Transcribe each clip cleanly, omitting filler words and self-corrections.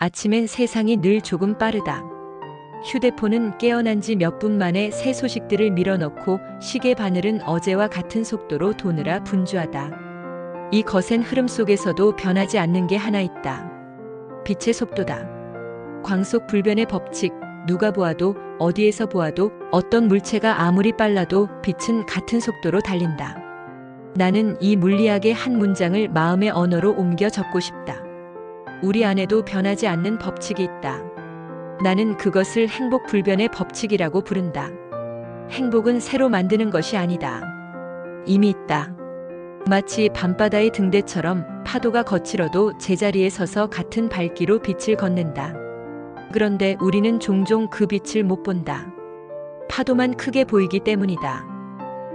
아침엔 세상이 늘 조금 빠르다. 휴대폰은 깨어난 지 몇 분 만에 새 소식들을 밀어넣고 시계 바늘은 어제와 같은 속도로 도느라 분주하다. 이 거센 흐름 속에서도 변하지 않는 게 하나 있다. 빛의 속도다. 광속 불변의 법칙, 누가 보아도 어디에서 보아도 어떤 물체가 아무리 빨라도 빛은 같은 속도로 달린다. 나는 이 물리학의 한 문장을 마음의 언어로 옮겨 적고 싶다. 우리 안에도 변하지 않는 법칙이 있다. 나는 그것을 행복 불변의 법칙이라고 부른다. 행복은 새로 만드는 것이 아니다. 이미 있다. 마치 밤바다의 등대처럼 파도가 거칠어도 제자리에 서서 같은 밝기로 빛을 걷는다. 그런데 우리는 종종 그 빛을 못 본다. 파도만 크게 보이기 때문이다.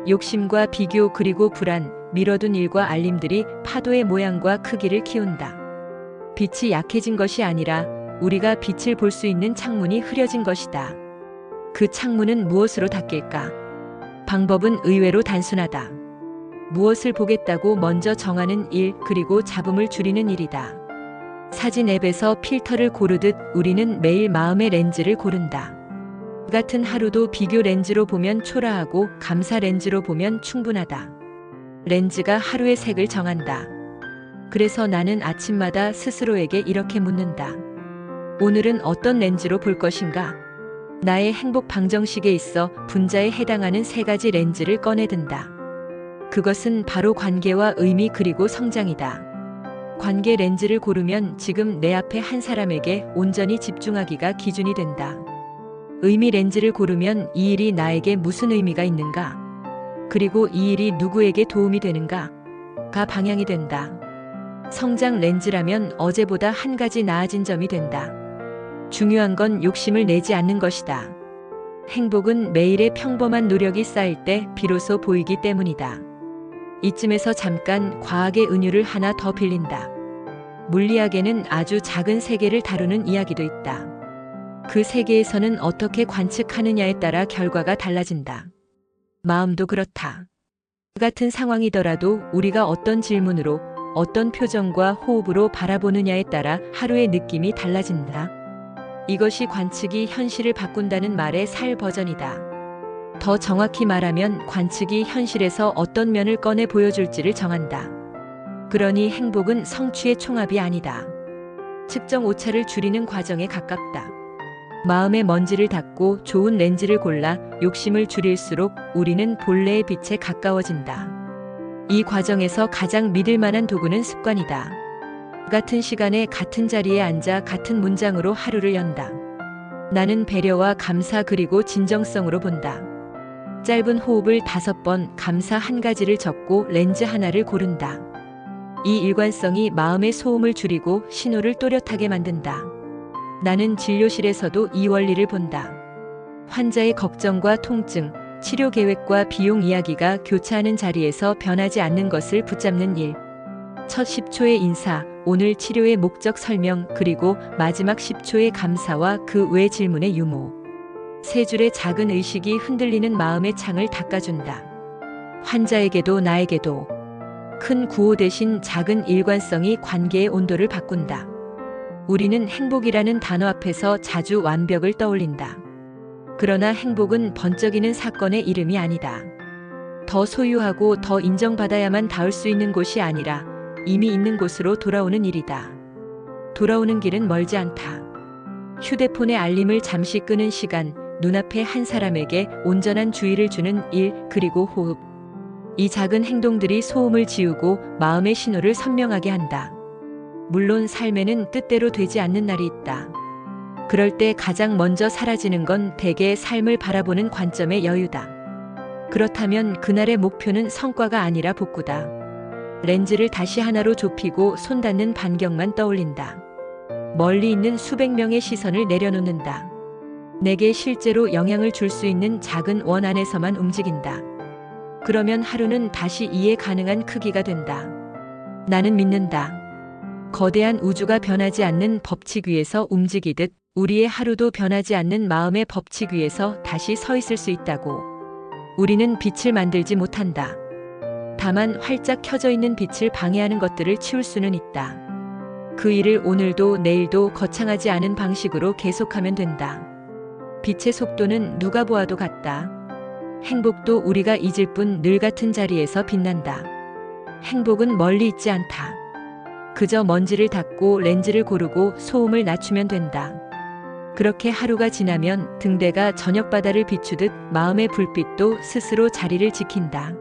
욕심과 비교 그리고 불안, 미뤄둔 일과 알림들이 파도의 모양과 크기를 키운다. 빛이 약해진 것이 아니라 우리가 빛을 볼 수 있는 창문이 흐려진 것이다. 그 창문은 무엇으로 닫힐까? 방법은 의외로 단순하다. 무엇을 보겠다고 먼저 정하는 일, 그리고 잡음을 줄이는 일이다. 사진 앱에서 필터를 고르듯 우리는 매일 마음의 렌즈를 고른다. 같은 하루도 비교 렌즈로 보면 초라하고 감사 렌즈로 보면 충분하다. 렌즈가 하루의 색을 정한다. 그래서 나는 아침마다 스스로에게 이렇게 묻는다. 오늘은 어떤 렌즈로 볼 것인가? 나의 행복 방정식에 있어 분자에 해당하는 3가지 렌즈를 꺼내든다. 그것은 바로 관계와 의미 그리고 성장이다. 관계 렌즈를 고르면 지금 내 앞에 한 사람에게 온전히 집중하기가 기준이 된다. 의미 렌즈를 고르면 이 일이 나에게 무슨 의미가 있는가? 그리고 이 일이 누구에게 도움이 되는가?가 방향이 된다. 성장 렌즈라면 어제보다 한 가지 나아진 점이 된다. 중요한 건 욕심을 내지 않는 것이다. 행복은 매일의 평범한 노력이 쌓일 때 비로소 보이기 때문이다. 이쯤에서 잠깐 과학의 은유를 하나 더 빌린다. 물리학에는 아주 작은 세계를 다루는 이야기도 있다. 그 세계에서는 어떻게 관측하느냐에 따라 결과가 달라진다. 마음도 그렇다. 같은 상황이더라도 우리가 어떤 질문으로, 어떤 표정과 호흡으로 바라보느냐에 따라 하루의 느낌이 달라진다. 이것이 관측이 현실을 바꾼다는 말의 살 버전이다. 더 정확히 말하면 관측이 현실에서 어떤 면을 꺼내 보여줄지를 정한다. 그러니 행복은 성취의 총합이 아니다. 측정 오차를 줄이는 과정에 가깝다. 마음의 먼지를 닦고 좋은 렌즈를 골라 욕심을 줄일수록 우리는 본래의 빛에 가까워진다. 이 과정에서 가장 믿을 만한 도구는 습관이다. 같은 시간에 같은 자리에 앉아 같은 문장으로 하루를 연다. 나는 배려와 감사 그리고 진정성으로 본다. 짧은 호흡을 5번, 감사 1가지를 적고 렌즈 하나를 고른다. 이 일관성이 마음의 소음을 줄이고 신호를 또렷하게 만든다. 나는 진료실에서도 이 원리를 본다. 환자의 걱정과 통증, 치료 계획과 비용 이야기가 교차하는 자리에서 변하지 않는 것을 붙잡는 일. 첫 10초의 인사, 오늘 치료의 목적 설명, 그리고 마지막 10초의 감사와 그 외 질문의 유무. 3줄의 작은 의식이 흔들리는 마음의 창을 닦아준다. 환자에게도 나에게도. 큰 구호 대신 작은 일관성이 관계의 온도를 바꾼다. 우리는 행복이라는 단어 앞에서 자주 완벽을 떠올린다. 그러나 행복은 번쩍이는 사건의 이름이 아니다. 더 소유하고 더 인정받아야만 닿을 수 있는 곳이 아니라 이미 있는 곳으로 돌아오는 일이다. 돌아오는 길은 멀지 않다. 휴대폰의 알림을 잠시 끄는 시간, 눈앞에 한 사람에게 온전한 주의를 주는 일, 그리고 호흡. 이 작은 행동들이 소음을 지우고 마음의 신호를 선명하게 한다. 물론 삶에는 뜻대로 되지 않는 날이 있다. 그럴 때 가장 먼저 사라지는 건 대개 삶을 바라보는 관점의 여유다. 그렇다면 그날의 목표는 성과가 아니라 복구다. 렌즈를 다시 하나로 좁히고 손 닿는 반경만 떠올린다. 멀리 있는 수백 명의 시선을 내려놓는다. 내게 실제로 영향을 줄 수 있는 작은 원 안에서만 움직인다. 그러면 하루는 다시 이해 가능한 크기가 된다. 나는 믿는다. 거대한 우주가 변하지 않는 법칙 위에서 움직이듯 우리의 하루도 변하지 않는 마음의 법칙 위에서 다시 서 있을 수 있다고. 우리는 빛을 만들지 못한다. 다만 활짝 켜져 있는 빛을 방해하는 것들을 치울 수는 있다. 그 일을 오늘도 내일도 거창하지 않은 방식으로 계속하면 된다. 빛의 속도는 누가 보아도 같다. 행복도 우리가 잊을 뿐 늘 같은 자리에서 빛난다. 행복은 멀리 있지 않다. 그저 먼지를 닦고 렌즈를 고르고 소음을 낮추면 된다. 그렇게 하루가 지나면 등대가 저녁바다를 비추듯 마음의 불빛도 스스로 자리를 지킨다.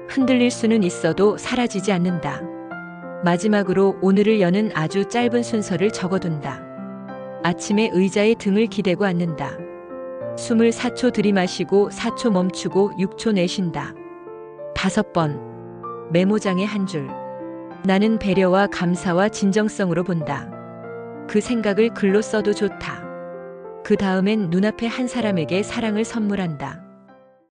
흔들릴 수는 있어도 사라지지 않는다. 마지막으로 오늘을 여는 아주 짧은 순서를 적어둔다. 아침에 의자에 등을 기대고 앉는다. 숨을 4초 들이마시고 4초 멈추고 6초 내쉰다. 5번. 메모장에 한 줄. 나는 배려와 감사와 진정성으로 본다. 그 생각을 글로 써도 좋다. 그 다음엔 눈앞의 한 사람에게 사랑을 선물한다.